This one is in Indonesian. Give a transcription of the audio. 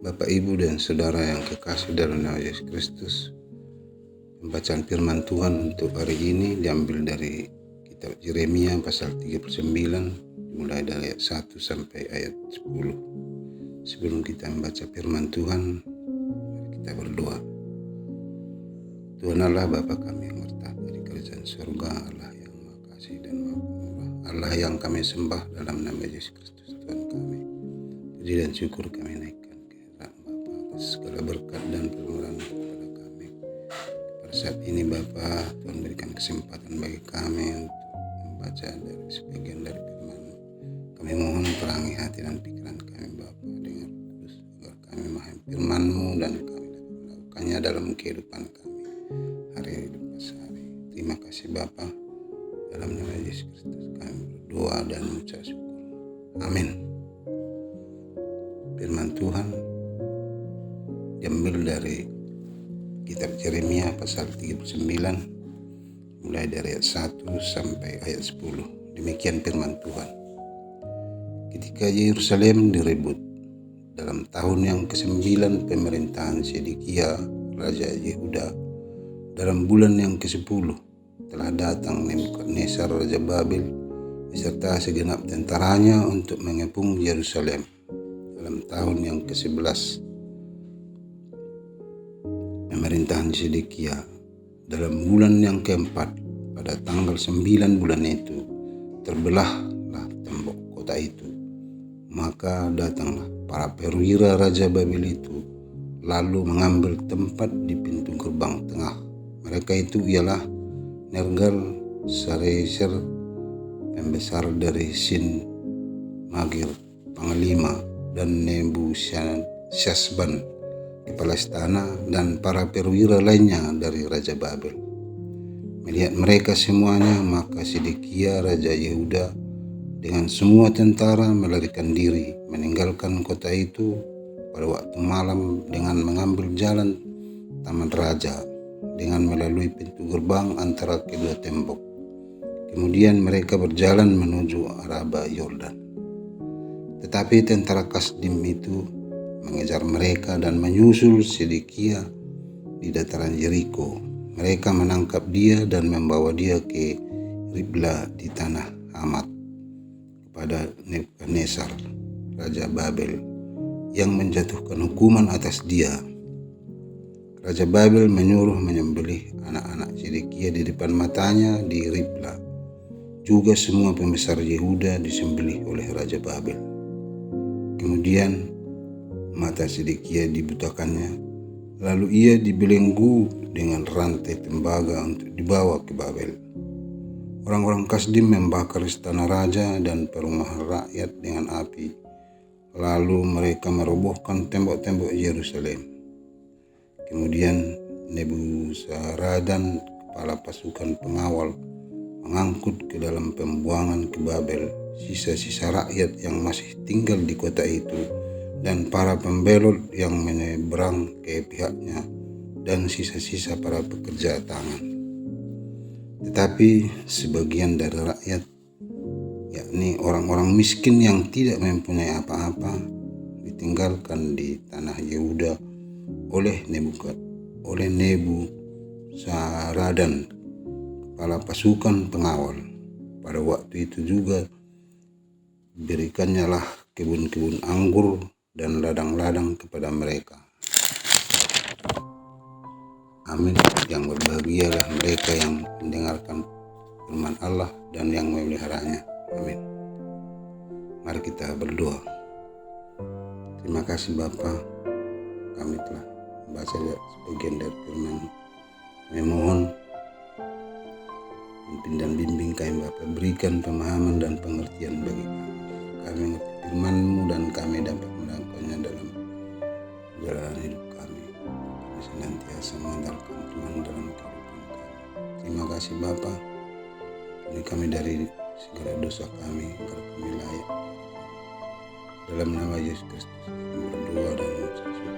Bapak, Ibu, dan Saudara yang kekasih dalam nama Yesus Kristus, pembacaan firman Tuhan untuk hari ini diambil dari kitab Yeremia pasal 39, mulai dari ayat 1 sampai ayat 10. Sebelum kita membaca firman Tuhan, mari kita berdoa. Tuhan Allah, Bapa kami yang bertahta di kerajaan surga, Allah yang Maha Kasih dan Maha Pemurah, Allah yang kami sembah dalam nama Yesus Kristus Tuhan kami. Puji dan syukur kami naikkan kehadirat Bapa atas segala berkat dan permurahan kepada kami. Pada saat ini Bapa, Tuhan berikan kesempatan bagi kami untuk membaca dari sebagian dari firman. Kami mohon perangi hati dan pikiran kami Bapa dengan Roh Kudus, agar kami memahami firman-Mu dan kami dapat melakukannya dalam kehidupan kami hari lepas hari. Terima kasih Bapa, dalam nama Yesus Kristus kami berdoa dan mengucap syukur. Amin. Firman Tuhan diambil dari kitab Yeremia pasal 39, mulai dari ayat 1 sampai ayat 10. Demikian firman Tuhan. Ketika Yerusalem direbut dalam tahun yang ke-9 pemerintahan Sedekia Raja Yehuda, dalam bulan yang ke-10 telah datang Nebukadnezar Raja Babel beserta segenap tentaranya untuk mengepung Yerusalem. Dalam tahun yang ke-11 pemerintahan Sedekia, dalam bulan yang ke-4, pada tanggal 9 bulan itu, terbelahlah tembok kota itu. Maka datanglah para perwira Raja Babel itu, lalu mengambil tempat di pintu gerbang tengah. Mereka itu ialah Nergal Sareser, pembesar dari Sin Magir, panglima, dan Nebuchadnezzar, kepala istana, dan para perwira lainnya dari Raja Babel. Melihat mereka semuanya, maka Sedekia Raja Yehuda dengan semua tentara melarikan diri, meninggalkan kota itu pada waktu malam dengan mengambil jalan Taman Raja dengan melalui pintu gerbang antara kedua tembok. Kemudian mereka berjalan menuju Araba Yordan. Tetapi tentara Kasdim itu mengejar mereka dan menyusul Sedekia di dataran Yeriko. Mereka menangkap dia dan membawa dia ke Ribla di tanah Hamat kepada Nebukadnezar Raja Babel, yang menjatuhkan hukuman atas dia. Raja Babel menyuruh menyembelih anak-anak Sedekia di depan matanya di Ribla. Juga semua pembesar Yehuda disembelih oleh Raja Babel. Kemudian mata Sedekia dibutakannya, lalu ia dibelenggu dengan rantai tembaga untuk dibawa ke Babel. Orang-orang Kasdim membakar istana raja dan perumahan rakyat dengan api. Lalu mereka merobohkan tembok-tembok Yerusalem. Kemudian Nebuzaradan, kepala pasukan pengawal, mengangkut ke dalam pembuangan ke Babel sisa-sisa rakyat yang masih tinggal di kota itu, dan para pembelot yang menyeberang ke pihaknya, dan sisa-sisa para pekerja tangan. Tetapi sebagian dari rakyat, yakni orang-orang miskin yang tidak mempunyai apa-apa, ditinggalkan di tanah Yehuda oleh Nebuzaradan, kepala pasukan pengawal. Pada waktu itu juga diberikannya lah kebun-kebun anggur dan ladang-ladang kepada mereka. Amin. Yang berbahagialah mereka yang mendengarkan firman Allah dan yang memeliharanya. Amin. Mari kita berdoa. Terima kasih Bapa, kami telah membaca sebagian dari firman. Kami mohon pimpin dan bimbing kami Bapa, berikan pemahaman dan pengertian bagi kami. Kami mengerti firman-Mu dan kami dapat melakukannya dalam perjalanan hidup kami. Kami senantiasa mengandalkan Tuhan dalam kehidupan kami. Terima kasih Bapa. Kami dari segala dosa kami, agar kami layak. Dalam nama Yesus Kristus kami berdoa dan mengucap syukur.